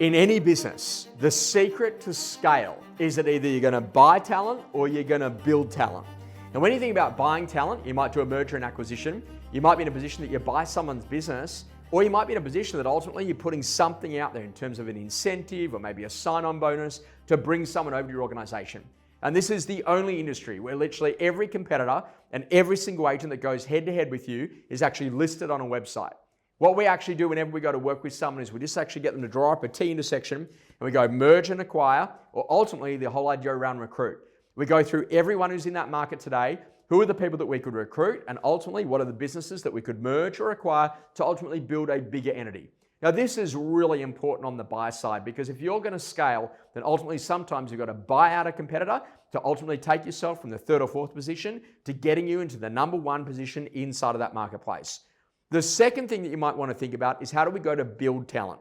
In any business, the secret to scale is that either you're going to buy talent or you're going to build talent. And when you think about buying talent, you might do a merger and acquisition. You might be in a position that you buy someone's business, or you might be in a position that ultimately you're putting something out there in terms of an incentive or maybe a sign-on bonus to bring someone over to your organization. And this is the only industry where literally every competitor and every single agent that goes head-to-head with you is actually listed on a website. What we actually do whenever we go to work with someone is we just actually get them to draw up a T intersection and we go merge and acquire, or ultimately the whole idea around recruit. We go through everyone who's in that market today, who are the people that we could recruit, and ultimately what are the businesses that we could merge or acquire to ultimately build a bigger entity. Now this is really important on the buy side, because if you're going to scale, then ultimately sometimes you've got to buy out a competitor to ultimately take yourself from the third or fourth position to getting you into the number one position inside of that marketplace. The second thing that you might want to think about is how do we go to build talent?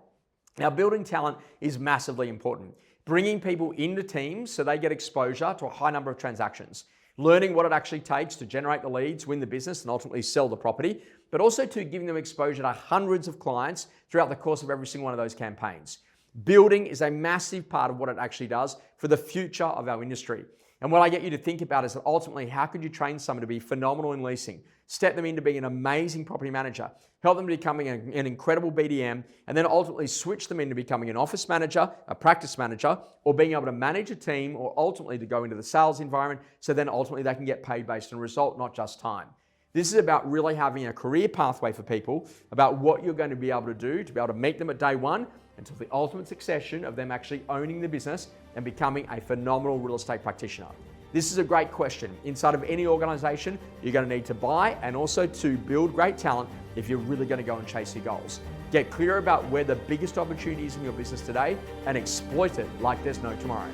Now, building talent is massively important. Bringing people into teams so they get exposure to a high number of transactions. Learning what it actually takes to generate the leads, win the business, and ultimately sell the property, but also to giving them exposure to hundreds of clients throughout the course of every single one of those campaigns. Building is a massive part of what it actually does for the future of our industry. And what I get you to think about is that ultimately, how could you train someone to be phenomenal in leasing, step them into being an amazing property manager, help them becoming an incredible BDM, and then ultimately switch them into becoming an office manager, a practice manager, or being able to manage a team, or ultimately to go into the sales environment, so then ultimately they can get paid based on result, not just time. This is about really having a career pathway for people, about what you're going to be able to do to be able to meet them at day one until the ultimate succession of them actually owning the business and becoming a phenomenal real estate practitioner. This is a great question. Inside of any organization, you're going to need to buy and also to build great talent if you're really going to go and chase your goals. Get clear about where the biggest opportunity is in your business today and exploit it like there's no tomorrow.